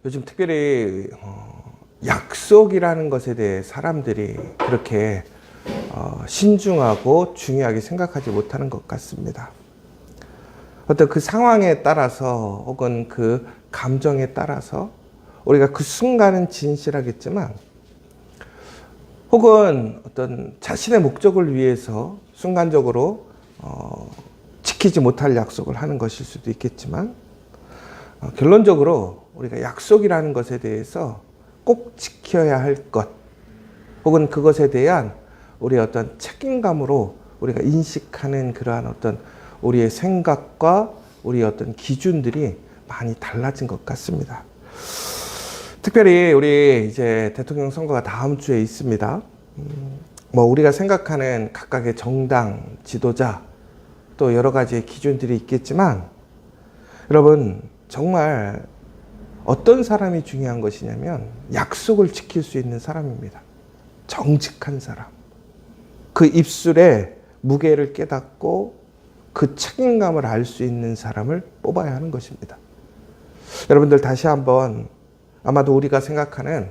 요즘 특별히 약속이라는 것에 대해 사람들이 그렇게 신중하고 중요하게 생각하지 못하는 것 같습니다. 어떤 그 상황에 따라서 혹은 그 감정에 따라서 우리가 그 순간은 진실하겠지만 혹은 어떤 자신의 목적을 위해서 순간적으로 지키지 못할 약속을 하는 것일 수도 있겠지만 결론적으로 우리가 약속이라는 것에 대해서 꼭 지켜야 할 것 혹은 그것에 대한 우리의 어떤 책임감으로 우리가 인식하는 그러한 어떤 우리의 생각과 우리의 어떤 기준들이 많이 달라진 것 같습니다. 특별히 우리 이제 대통령 선거가 다음 주에 있습니다. 우리가 생각하는 각각의 정당, 지도자 또 여러 가지의 기준들이 있겠지만 여러분 정말 어떤 사람이 중요한 것이냐면 약속을 지킬 수 있는 사람입니다. 정직한 사람. 그 입술에 무게를 깨닫고 그 책임감을 알 수 있는 사람을 뽑아야 하는 것입니다. 여러분들 다시 한번 아마도 우리가 생각하는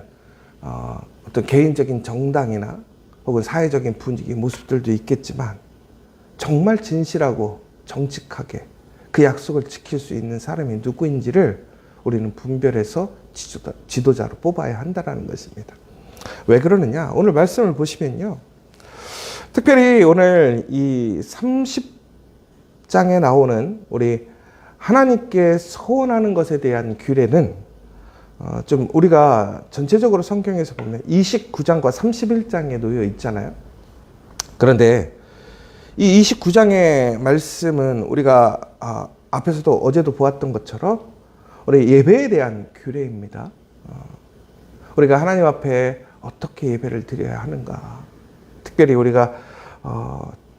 어떤 개인적인 정당이나 혹은 사회적인 분위기, 모습들도 있겠지만 정말 진실하고 정직하게 그 약속을 지킬 수 있는 사람이 누구인지를 우리는 분별해서 지도자로 뽑아야 한다는 것입니다. 왜 그러느냐? 오늘 말씀을 보시면요. 특별히 오늘 이 30장에 나오는 우리 하나님께 서원하는 것에 대한 규례는 좀 우리가 전체적으로 성경에서 보면 29장과 31장에 놓여 있잖아요. 그런데 이 29장의 말씀은 우리가 앞에서도 어제도 보았던 것처럼 우리 예배에 대한 규례입니다. 우리가 하나님 앞에 어떻게 예배를 드려야 하는가. 특별히 우리가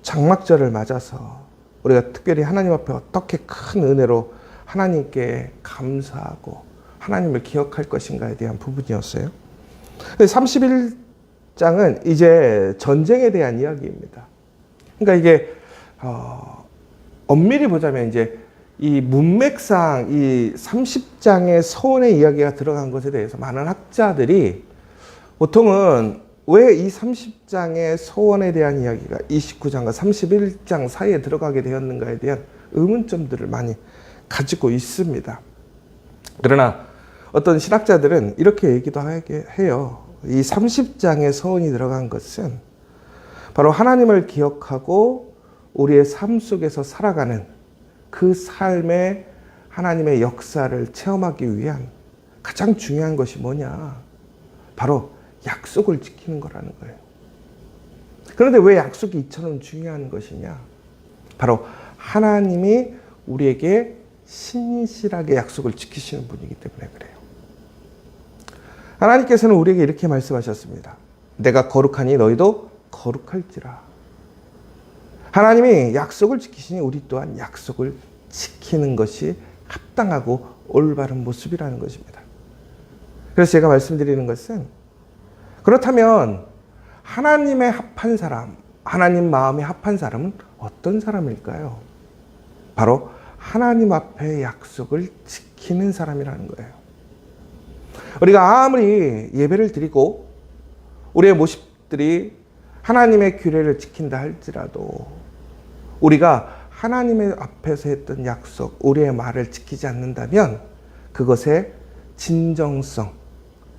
장막절을 맞아서 우리가 특별히 하나님 앞에 어떻게 큰 은혜로 하나님께 감사하고 하나님을 기억할 것인가에 대한 부분이었어요. 31장은 이제 전쟁에 대한 이야기입니다. 그러니까 이게 엄밀히 보자면 이제 이 문맥상 이 30장의 서원의 이야기가 들어간 것에 대해서 많은 학자들이 보통은 왜 이 30장의 서원에 대한 이야기가 29장과 31장 사이에 들어가게 되었는가에 대한 의문점들을 많이 가지고 있습니다. 그러나 어떤 신학자들은 이렇게 얘기도 해요. 이 30장의 서원이 들어간 것은 바로 하나님을 기억하고 우리의 삶 속에서 살아가는 그 삶의 하나님의 역사를 체험하기 위한 가장 중요한 것이 뭐냐? 바로 약속을 지키는 거라는 거예요. 그런데 왜 약속이 이처럼 중요한 것이냐? 바로 하나님이 우리에게 신실하게 약속을 지키시는 분이기 때문에 그래요. 하나님께서는 우리에게 이렇게 말씀하셨습니다. 내가 거룩하니 너희도 거룩할지라. 하나님이 약속을 지키시니 우리 또한 약속을 지키는 것이 합당하고 올바른 모습이라는 것입니다. 그래서 제가 말씀드리는 것은 그렇다면 하나님에 합한 사람, 하나님 마음에 합한 사람은 어떤 사람일까요? 바로 하나님 앞에 약속을 지키는 사람이라는 거예요. 우리가 아무리 예배를 드리고 우리의 모습들이 하나님의 규례를 지킨다 할지라도 우리가 하나님의 앞에서 했던 약속, 우리의 말을 지키지 않는다면 그것의 진정성,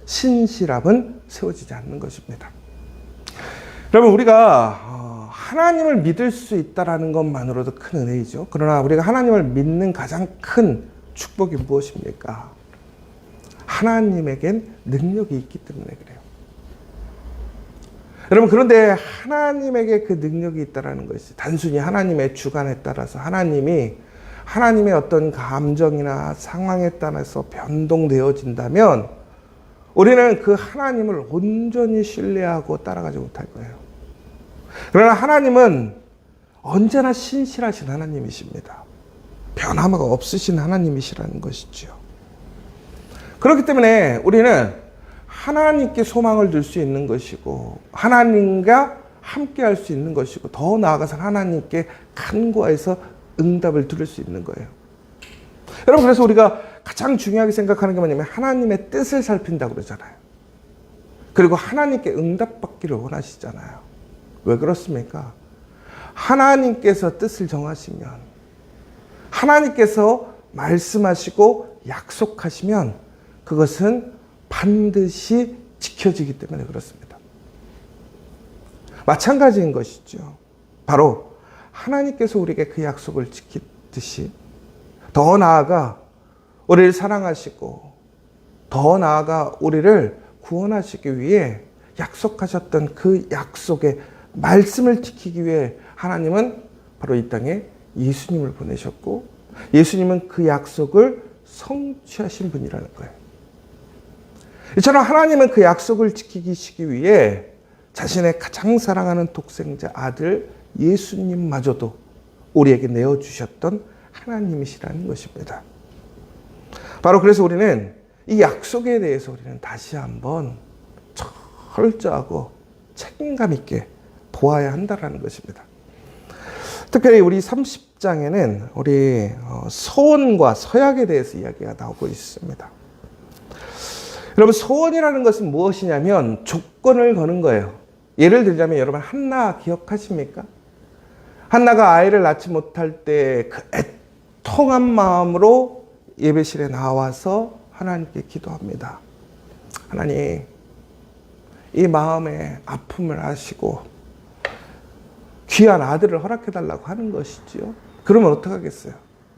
신실함은 세워지지 않는 것입니다. 여러분 우리가 하나님을 믿을 수 있다는 것만으로도 큰 은혜이죠. 그러나 우리가 하나님을 믿는 가장 큰 축복이 무엇입니까? 하나님에겐 능력이 있기 때문에 그래요. 여러분 그런데 하나님에게 그 능력이 있다는 것이 단순히 하나님의 주관에 따라서 하나님의 어떤 감정이나 상황에 따라서 변동되어진다면 우리는 그 하나님을 온전히 신뢰하고 따라가지 못할 거예요. 그러나 하나님은 언제나 신실하신 하나님이십니다. 변화가 없으신 하나님이시라는 것이죠. 그렇기 때문에 우리는 하나님께 소망을 둘 수 있는 것이고 하나님과 함께 할 수 있는 것이고 더 나아가서 하나님께 간구해서 응답을 들을 수 있는 거예요. 여러분 그래서 우리가 가장 중요하게 생각하는 게 뭐냐면 하나님의 뜻을 살핀다고 그러잖아요. 그리고 하나님께 응답받기를 원하시잖아요. 왜 그렇습니까? 하나님께서 뜻을 정하시면, 하나님께서 말씀하시고 약속하시면 그것은 반드시 지켜지기 때문에 그렇습니다. 마찬가지인 것이죠. 바로 하나님께서 우리에게 그 약속을 지키듯이 더 나아가 우리를 사랑하시고 더 나아가 우리를 구원하시기 위해 약속하셨던 그 약속의 말씀을 지키기 위해 하나님은 바로 이 땅에 예수님을 보내셨고 예수님은 그 약속을 성취하신 분이라는 거예요. 이처럼 하나님은 그 약속을 지키시기 위해 자신의 가장 사랑하는 독생자 아들 예수님마저도 우리에게 내어주셨던 하나님이시라는 것입니다. 바로 그래서 우리는 이 약속에 대해서 우리는 다시 한번 철저하고 책임감 있게 보아야 한다는 것입니다. 특별히 우리 30장에는 우리 소원과 서약에 대해서 이야기가 나오고 있습니다. 여러분, 소원이라는 것은 무엇이냐면 조건을 거는 거예요. 예를 들자면 여러분 한나 기억하십니까? 한나가 아이를 낳지 못할 때 그 애통한 마음으로 예배실에 나와서 하나님께 기도합니다. 하나님, 이 마음의 아픔을 아시고 귀한 아들을 허락해달라고 하는 것이지요. 그러면 어떡하겠어요?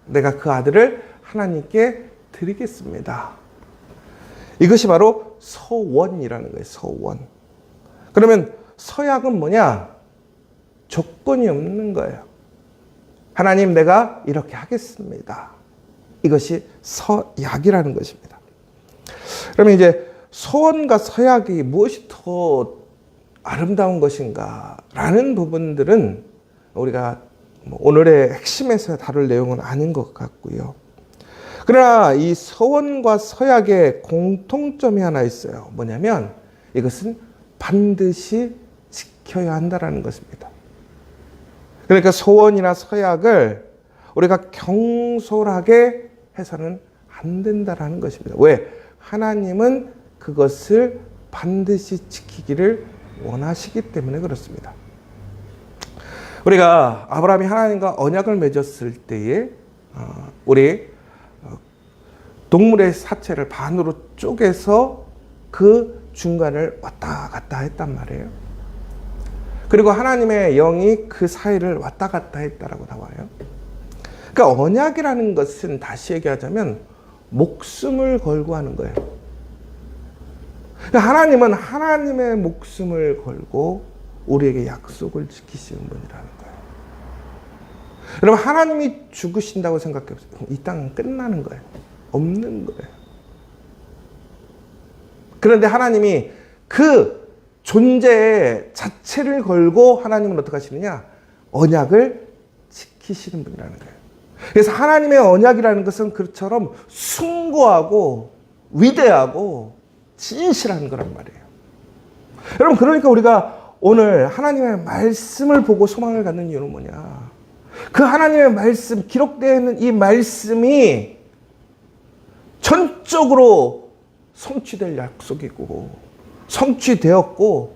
내가 그 아들을 하나님께 드리겠습니다. 이것이 바로 서원이라는 거예요. 서원. 그러면 서약은 뭐냐? 조건이 없는 거예요. 하나님, 내가 이렇게 하겠습니다. 이것이 서약이라는 것입니다. 그러면 이제 소원과 서약이 무엇이 더 아름다운 것인가 라는 부분들은 우리가 오늘의 핵심에서 다룰 내용은 아닌 것 같고요. 그러나 이 서원과 서약의 공통점이 하나 있어요. 뭐냐면 이것은 반드시 지켜야 한다는 것입니다. 그러니까 소원이나 서약을 우리가 경솔하게 해서는 안 된다는 것입니다. 왜? 하나님은 그것을 반드시 지키기를 원하시기 때문에 그렇습니다. 우리가 아브라함이 하나님과 언약을 맺었을 때에 우리 동물의 사체를 반으로 쪼개서 그 중간을 왔다 갔다 했단 말이에요. 그리고 하나님의 영이 그 사이를 왔다 갔다 했다라고 나와요. 그러니까 언약이라는 것은 다시 얘기하자면 목숨을 걸고 하는 거예요. 그러니까 하나님은 하나님의 목숨을 걸고 우리에게 약속을 지키시는 분이라는 거예요. 여러분, 하나님이 죽으신다고 생각해보세요. 이 땅은 끝나는 거예요. 없는 거예요. 그런데 하나님이 그 존재 자체를 걸고 하나님은 어떻게 하시느냐? 언약을 지키시는 분이라는 거예요. 그래서 하나님의 언약이라는 것은 그처럼 숭고하고 위대하고 진실한 거란 말이에요. 여러분, 그러니까 우리가 오늘 하나님의 말씀을 보고 소망을 갖는 이유는 뭐냐? 그 하나님의 말씀, 기록되어 있는 이 말씀이 전적으로 성취될 약속이고 성취되었고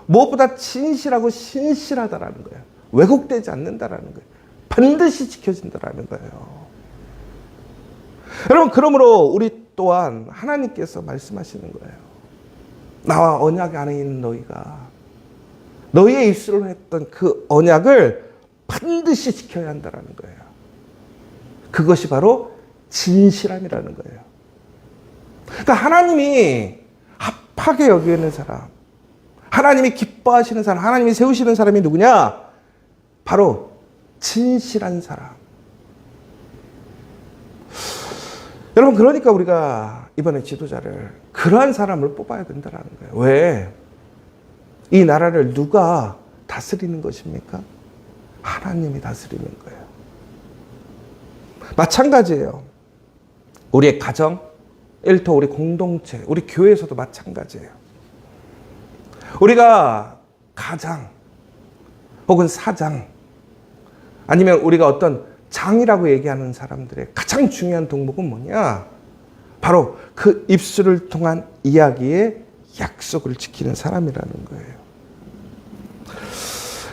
무엇보다 진실하고 신실하다라는 거예요. 왜곡되지 않는다라는 거예요. 반드시 지켜진다라는 거예요. 여러분, 그러므로 우리 또한 하나님께서 말씀하시는 거예요. 나와 언약 안에 있는 너희가 너희의 입술로 했던 그 언약을 반드시 지켜야 한다라는 거예요. 그것이 바로 진실함이라는 거예요. 그러니까 하나님이 합하게 여기는 사람, 하나님이 기뻐하시는 사람, 하나님이 세우시는 사람이 누구냐? 바로 진실한 사람. 여러분, 그러니까 우리가 이번에 지도자를 그러한 사람을 뽑아야 된다는 거예요. 왜? 이 나라를 누가 다스리는 것입니까? 하나님이 다스리는 거예요. 마찬가지예요. 우리의 가정, 일터, 우리 공동체, 우리 교회에서도 마찬가지예요. 우리가 가장 혹은 사장 아니면 우리가 어떤 장이라고 얘기하는 사람들의 가장 중요한 덕목은 뭐냐? 바로 그 입술을 통한 이야기의 약속을 지키는 사람이라는 거예요.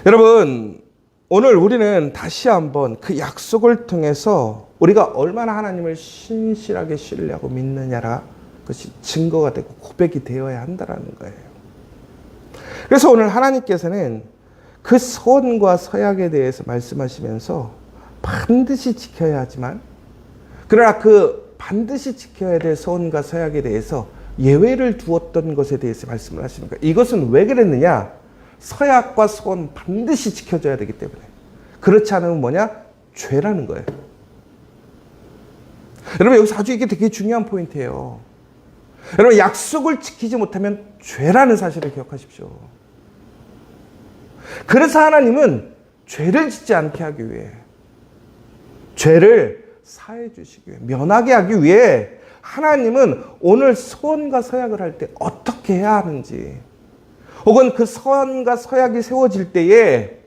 여러분, 오늘 우리는 다시 한번 그 약속을 통해서 우리가 얼마나 하나님을 신실하게 신뢰하고 믿느냐라 그것이 증거가 되고 고백이 되어야 한다는 거예요. 그래서 오늘 하나님께서는 그 선과 서약에 대해서 말씀하시면서 반드시 지켜야 하지만, 그러나 그 반드시 지켜야 될 선과 서약에 대해서 예외를 두었던 것에 대해서 말씀을 하시는 거예요. 이것은 왜 그랬느냐? 서약과 선 반드시 지켜줘야 되기 때문에. 그렇지 않으면 뭐냐? 죄라는 거예요. 여러분, 여기서 아주 이게 되게 중요한 포인트예요. 여러분, 약속을 지키지 못하면 죄라는 사실을 기억하십시오. 그래서 하나님은 죄를 짓지 않게 하기 위해, 죄를 사해 주시기 위해, 면하게 하기 위해 하나님은 오늘 소원과 서약을 할 때 어떻게 해야 하는지, 혹은 그 소원과 서약이 세워질 때에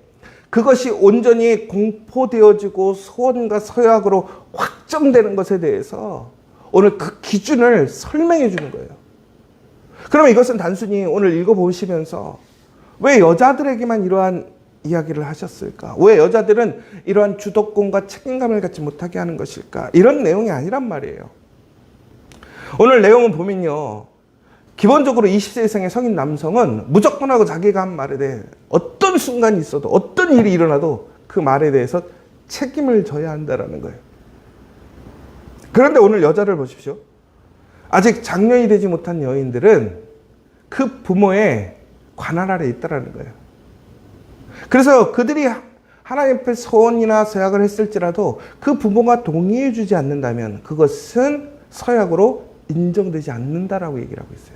그것이 온전히 공포되어지고 소원과 서약으로 확정되는 것에 대해서 오늘 그 기준을 설명해 주는 거예요. 그러면 이것은 단순히 오늘 읽어보시면서 왜 여자들에게만 이러한 이야기를 하셨을까? 왜 여자들은 이러한 주도권과 책임감을 갖지 못하게 하는 것일까? 이런 내용이 아니란 말이에요. 오늘 내용을 보면요, 기본적으로 20세 이상의 성인 남성은 무조건 하고 자기가 한 말에 대해 어떤 순간이 있어도 어떤 일이 일어나도 그 말에 대해서 책임을 져야 한다는 거예요. 그런데 오늘 여자를 보십시오. 아직 장년이 되지 못한 여인들은 그 부모의 관할 아래에 있다는 거예요. 그래서 그들이 하나님 앞에 소원이나 서약을 했을지라도 그 부모가 동의해 주지 않는다면 그것은 서약으로 인정되지 않는다라고 얘기를 하고 있어요.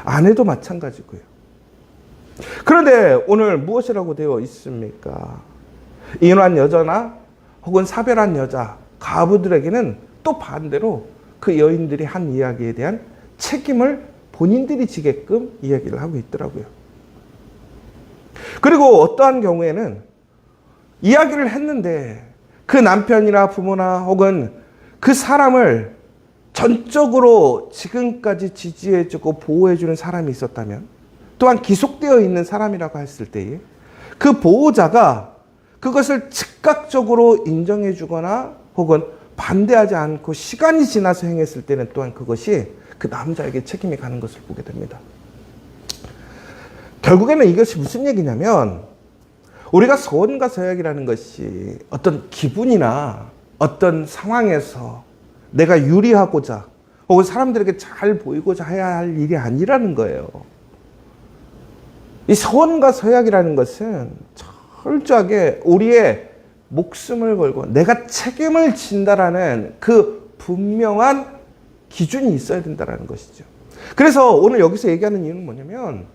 아내도 마찬가지고요. 그런데 오늘 무엇이라고 되어 있습니까? 이혼한 여자나 혹은 사별한 여자, 가부들에게는 또 반대로 그 여인들이 한 이야기에 대한 책임을 본인들이 지게끔 이야기를 하고 있더라고요. 그리고 어떠한 경우에는 이야기를 했는데 그 남편이나 부모나 혹은 그 사람을 전적으로 지금까지 지지해주고 보호해주는 사람이 있었다면, 또한 기속되어 있는 사람이라고 했을 때에 그 보호자가 그것을 즉각적으로 인정해주거나 혹은 반대하지 않고 시간이 지나서 행했을 때는 또한 그것이 그 남자에게 책임이 가는 것을 보게 됩니다. 결국에는 이것이 무슨 얘기냐면, 우리가 소원과 서약이라는 것이 어떤 기분이나 어떤 상황에서 내가 유리하고자 혹은 사람들에게 잘 보이고자 해야 할 일이 아니라는 거예요. 이 소원과 서약이라는 것은 철저하게 우리의 목숨을 걸고 내가 책임을 진다라는 그 분명한 기준이 있어야 된다는 것이죠. 그래서 오늘 여기서 얘기하는 이유는 뭐냐면,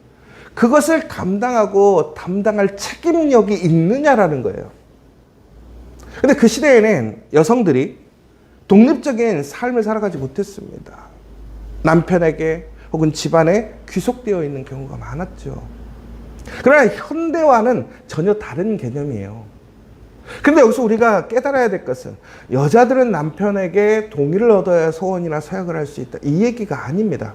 그것을 감당하고 담당할 책임력이 있느냐라는 거예요. 근데 그 시대에는 여성들이 독립적인 삶을 살아가지 못했습니다. 남편에게 혹은 집안에 귀속되어 있는 경우가 많았죠. 그러나 현대와는 전혀 다른 개념이에요. 그런데 여기서 우리가 깨달아야 될 것은, 여자들은 남편에게 동의를 얻어야 소원이나 서약을 할 수 있다, 이 얘기가 아닙니다.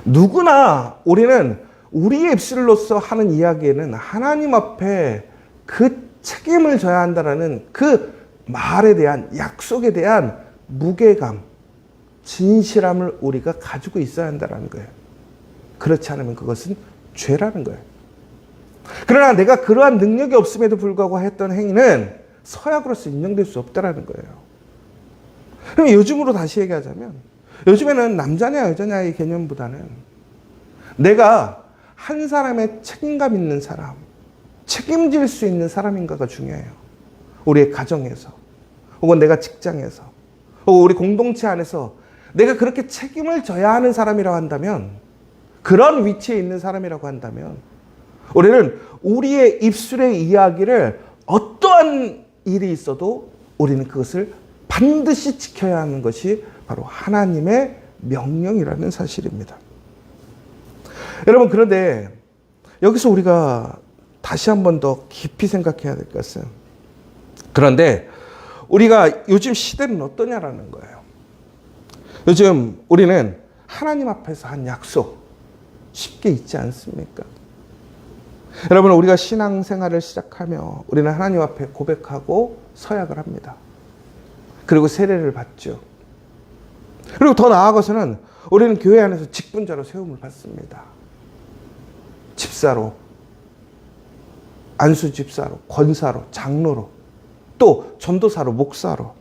누구나 우리는 우리의 입술로서 하는 이야기에는 하나님 앞에 그 책임을 져야 한다는 그 말에 대한, 약속에 대한 무게감, 진실함을 우리가 가지고 있어야 한다는 거예요. 그렇지 않으면 그것은 죄라는 거예요. 그러나 내가 그러한 능력이 없음에도 불구하고 했던 행위는 서약으로서 인정될 수 없다는 거예요. 그럼 요즘으로 다시 얘기하자면, 요즘에는 남자냐 여자냐의 개념보다는 내가 한 사람의 책임감 있는 사람, 책임질 수 있는 사람인가가 중요해요. 우리의 가정에서, 혹은 내가 직장에서, 혹은 우리 공동체 안에서 내가 그렇게 책임을 져야 하는 사람이라고 한다면, 그런 위치에 있는 사람이라고 한다면, 우리는 우리의 입술의 이야기를 어떠한 일이 있어도 우리는 그것을 반드시 지켜야 하는 것이 바로 하나님의 명령이라는 사실입니다. 여러분, 그런데 여기서 우리가 다시 한 번 더 깊이 생각해야 될 것은, 그런데 우리가 요즘 시대는 어떠냐라는 거예요. 요즘 우리는 하나님 앞에서 한 약속 쉽게 잊지 않습니까? 여러분, 우리가 신앙생활을 시작하며 우리는 하나님 앞에 고백하고 서약을 합니다. 그리고 세례를 받죠. 그리고 더 나아가서는 우리는 교회 안에서 직분자로 세움을 받습니다. 집사로, 안수 집사로, 권사로, 장로로, 또 전도사로, 목사로.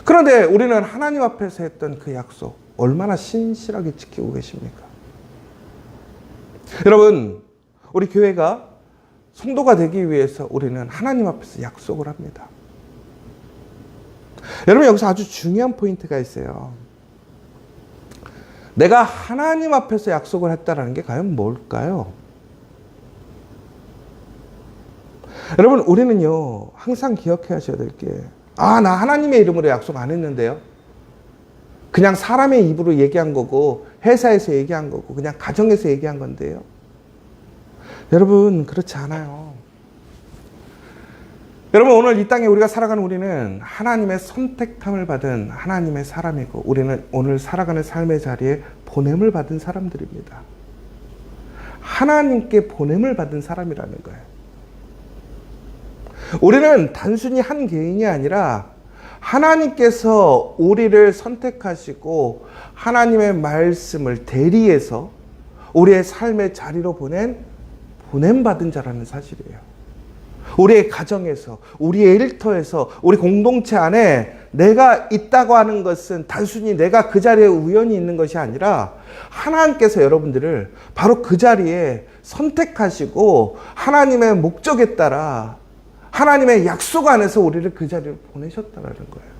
그런데 우리는 하나님 앞에서 했던 그 약속 얼마나 신실하게 지키고 계십니까? 여러분, 우리 교회가 성도가 되기 위해서 우리는 하나님 앞에서 약속을 합니다. 여러분, 여기서 아주 중요한 포인트가 있어요. 내가 하나님 앞에서 약속을 했다는 게 과연 뭘까요? 여러분, 우리는요, 항상 기억해 하셔야 될 게, 나 하나님의 이름으로 약속 안 했는데요. 그냥 사람의 입으로 얘기한 거고, 회사에서 얘기한 거고, 그냥 가정에서 얘기한 건데요. 여러분, 그렇지 않아요. 여러분, 오늘 이 땅에 우리가 살아가는 우리는 하나님의 선택함을 받은 하나님의 사람이고, 우리는 오늘 살아가는 삶의 자리에 보냄을 받은 사람들입니다. 하나님께 보냄을 받은 사람이라는 거예요. 우리는 단순히 한 개인이 아니라 하나님께서 우리를 선택하시고 하나님의 말씀을 대리해서 우리의 삶의 자리로 보냄받은 자라는 사실이에요. 우리의 가정에서, 우리의 일터에서, 우리 공동체 안에 내가 있다고 하는 것은 단순히 내가 그 자리에 우연히 있는 것이 아니라 하나님께서 여러분들을 바로 그 자리에 선택하시고 하나님의 목적에 따라 하나님의 약속 안에서 우리를 그 자리로 보내셨다는 거예요.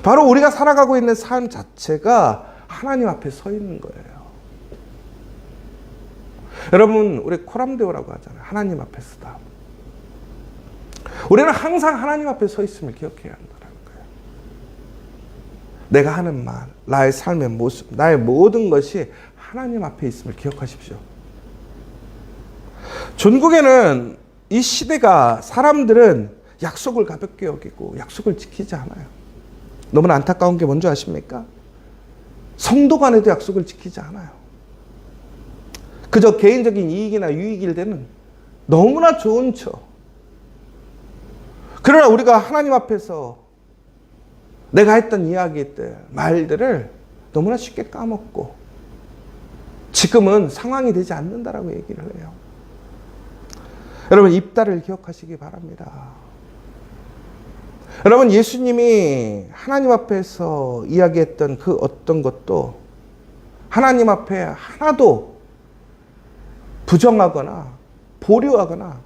바로 우리가 살아가고 있는 삶 자체가 하나님 앞에 서 있는 거예요. 여러분, 우리 코람데오라고 하잖아요. 하나님 앞에 서다. 우리는 항상 하나님 앞에 서 있음을 기억해야 한다는 거예요. 내가 하는 말, 나의 삶의 모습, 나의 모든 것이 하나님 앞에 있음을 기억하십시오. 전국에는 이 시대가 사람들은 약속을 가볍게 여기고 약속을 지키지 않아요. 너무나 안타까운 게 뭔지 아십니까? 성도 간에도 약속을 지키지 않아요. 그저 개인적인 이익이나 유익일 때는 너무나 좋은 척. 그러나 우리가 하나님 앞에서 내가 했던 이야기들, 말들을 너무나 쉽게 까먹고 지금은 상황이 되지 않는다라고 얘기를 해요. 여러분, 입다를 기억하시기 바랍니다. 여러분, 예수님이 하나님 앞에서 이야기했던 그 어떤 것도 하나님 앞에 하나도 부정하거나 보류하거나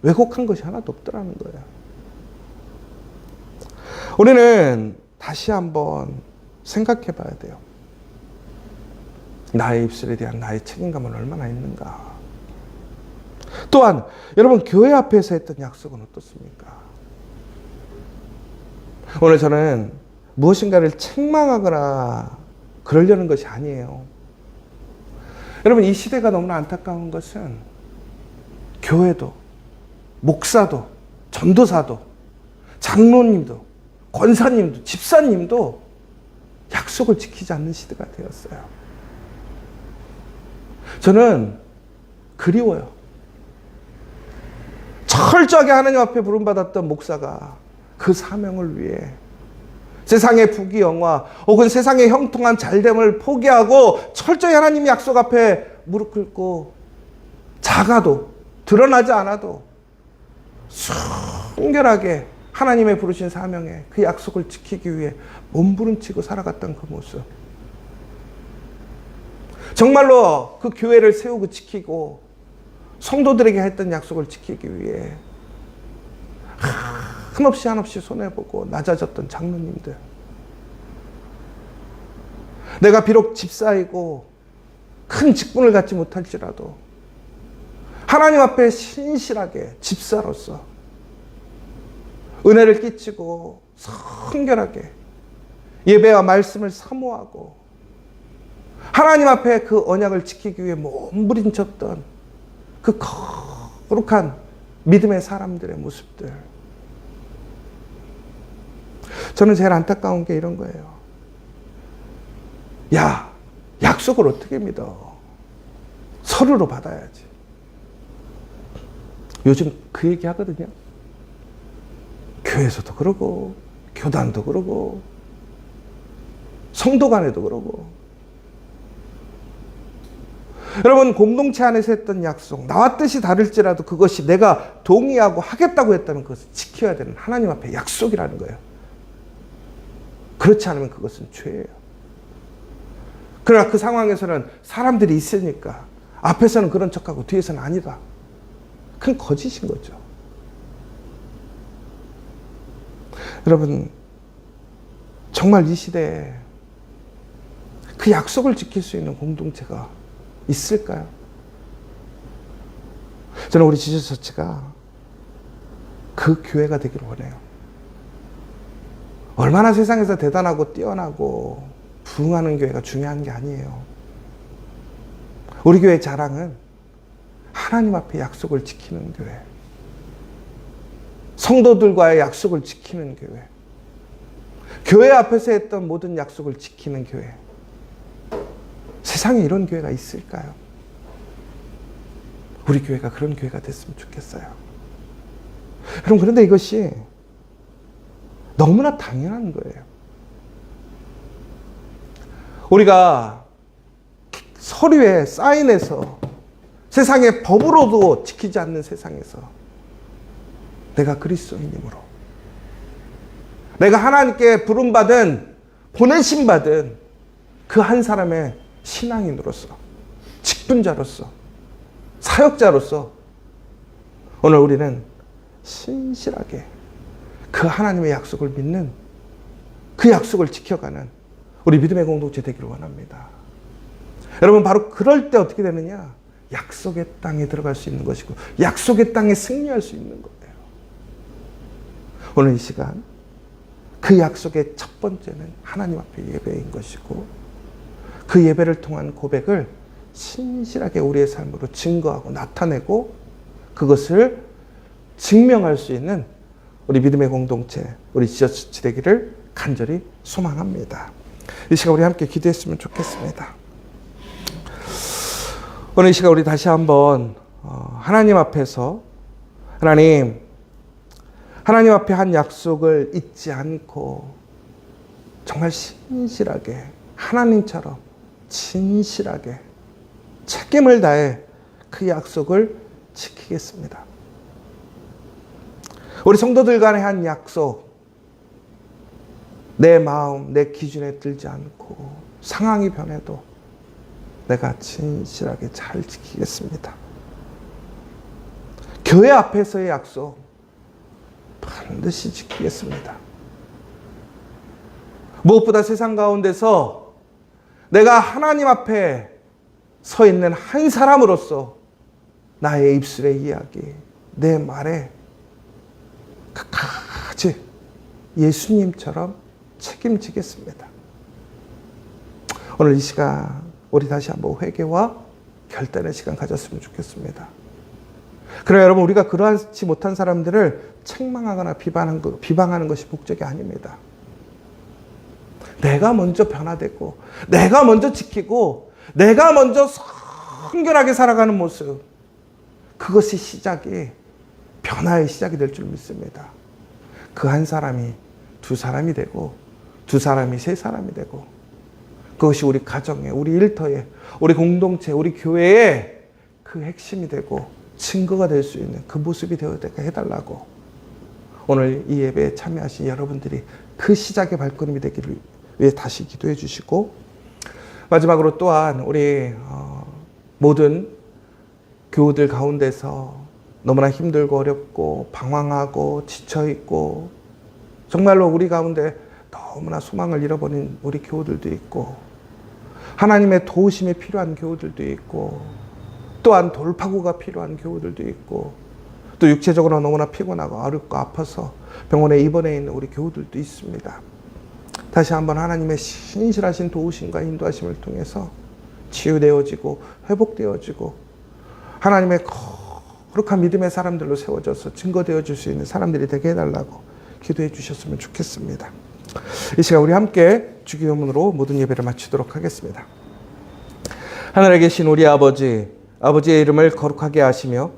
왜곡한 것이 하나도 없더라는 거예요. 우리는 다시 한번 생각해 봐야 돼요. 나의 입술에 대한 나의 책임감은 얼마나 있는가. 또한 여러분, 교회 앞에서 했던 약속은 어떻습니까? 오늘 저는 무엇인가를 책망하거나 그러려는 것이 아니에요. 여러분, 이 시대가 너무나 안타까운 것은 교회도, 목사도, 전도사도, 장로님도, 권사님도, 집사님도 약속을 지키지 않는 시대가 되었어요. 저는 그리워요. 철저하게 하나님 앞에 부름받았던 목사가 그 사명을 위해 세상의 부귀영화 혹은 세상의 형통한 잘됨을 포기하고 철저히 하나님의 약속 앞에 무릎 꿇고 작아도 드러나지 않아도 순결하게 하나님의 부르신 사명에 그 약속을 지키기 위해 몸부림치고 살아갔던 그 모습. 정말로 그 교회를 세우고 지키고 성도들에게 했던 약속을 지키기 위해 한없이 손해보고 낮아졌던 장로님들. 내가 비록 집사이고 큰 직분을 갖지 못할지라도 하나님 앞에 신실하게 집사로서 은혜를 끼치고 성결하게 예배와 말씀을 사모하고 하나님 앞에 그 언약을 지키기 위해 몸부림쳤던 그 거룩한 믿음의 사람들의 모습들. 저는 제일 안타까운 게 이런 거예요. 야, 약속을 어떻게 믿어? 서류로 받아야지. 요즘 그 얘기 하거든요. 교회에서도 그러고, 교단도 그러고, 성도 간에도 그러고. 여러분, 공동체 안에서 했던 약속, 나와 뜻이 다를지라도 그것이 내가 동의하고 하겠다고 했다면 그것을 지켜야 되는 하나님 앞에 약속이라는 거예요. 그렇지 않으면 그것은 죄예요. 그러나 그 상황에서는 사람들이 있으니까 앞에서는 그런 척하고 뒤에서는 아니다. 그건 거짓인 거죠. 여러분, 정말 이 시대에 그 약속을 지킬 수 있는 공동체가 있을까요? 저는 우리 지저처치가 그 교회가 되기를 원해요. 얼마나 세상에서 대단하고 뛰어나고 부흥하는 교회가 중요한 게 아니에요. 우리 교회의 자랑은 하나님 앞에 약속을 지키는 교회, 성도들과의 약속을 지키는 교회, 교회 앞에서 했던 모든 약속을 지키는 교회. 세상에 이런 교회가 있을까요? 우리 교회가 그런 교회가 됐으면 좋겠어요. 여러분, 그런데 이것이 너무나 당연한 거예요. 우리가 서류에 사인해서 세상의 법으로도 지키지 않는 세상에서 내가 그리스도인이므로, 내가 하나님께 부름받은, 보내심받은 그 한 사람의 신앙인으로서, 직분자로서, 사역자로서 오늘 우리는 신실하게 그 하나님의 약속을 믿는, 그 약속을 지켜가는 우리 믿음의 공동체 되기를 원합니다. 여러분, 바로 그럴 때 어떻게 되느냐? 약속의 땅에 들어갈 수 있는 것이고 약속의 땅에 승리할 수 있는 거예요. 오늘 이 시간 그 약속의 첫 번째는 하나님 앞에 예배인 것이고, 그 예배를 통한 고백을 신실하게 우리의 삶으로 증거하고 나타내고 그것을 증명할 수 있는 우리 믿음의 공동체, 우리 지저처치 되기를 간절히 소망합니다. 이 시간 우리 함께 기도했으면 좋겠습니다. 오늘 이 시간 우리 다시 한번 하나님 앞에서 하나님 앞에 한 약속을 잊지 않고 정말 신실하게, 하나님처럼 진실하게 책임을 다해 그 약속을 지키겠습니다. 우리 성도들 간에 한 약속, 내 마음, 내 기준에 들지 않고 상황이 변해도 내가 진실하게 잘 지키겠습니다. 교회 앞에서의 약속 반드시 지키겠습니다. 무엇보다 세상 가운데서 내가 하나님 앞에 서 있는 한 사람으로서 나의 입술의 이야기, 내 말에 끝까지 예수님처럼 책임지겠습니다. 오늘 이 시간 우리 다시 한번 회개와 결단의 시간 가졌으면 좋겠습니다. 그러나 여러분, 우리가 그러하지 못한 사람들을 책망하거나 비방하는 것이 목적이 아닙니다. 내가 먼저 변화되고, 내가 먼저 지키고, 내가 먼저 성결하게 살아가는 모습, 그것이 시작이, 변화의 시작이 될 줄 믿습니다. 그 한 사람이 두 사람이 되고, 두 사람이 세 사람이 되고, 그것이 우리 가정에, 우리 일터에, 우리 공동체, 우리 교회에 그 핵심이 되고 증거가 될 수 있는 그 모습이 되어되게 해달라고 오늘 이 예배에 참여하신 여러분들이 그 시작의 발걸음이 되기를 위해 다시 기도해 주시고, 마지막으로 또한 우리 모든 교우들 가운데서 너무나 힘들고 어렵고 방황하고 지쳐있고 정말로 우리 가운데 너무나 소망을 잃어버린 우리 교우들도 있고, 하나님의 도우심이 필요한 교우들도 있고, 또한 돌파구가 필요한 교우들도 있고, 또 육체적으로 너무나 피곤하고 어렵고 아파서 병원에 입원해 있는 우리 교우들도 있습니다. 다시 한번 하나님의 신실하신 도우심과 인도하심을 통해서 치유되어지고 회복되어지고 하나님의 거룩한 믿음의 사람들로 세워져서 증거되어질 수 있는 사람들이 되게 해달라고 기도해 주셨으면 좋겠습니다. 이 시간 우리 함께 주기도문으로 모든 예배를 마치도록 하겠습니다. 하늘에 계신 우리 아버지, 아버지의 이름을 거룩하게 하시며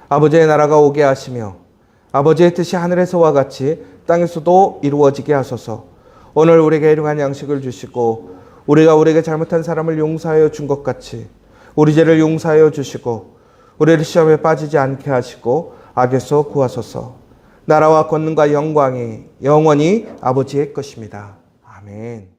아버지의 나라가 오게 하시며 아버지의 뜻이 하늘에서와 같이 땅에서도 이루어지게 하소서. 오늘 우리에게 일용할 양식을 주시고 우리가 우리에게 잘못한 사람을 용서하여 준 것 같이 우리 죄를 용서하여 주시고 우리를 시험에 빠지지 않게 하시고 악에서 구하소서. 나라와 권능과 영광이 영원히 아버지의 것입니다. 아멘.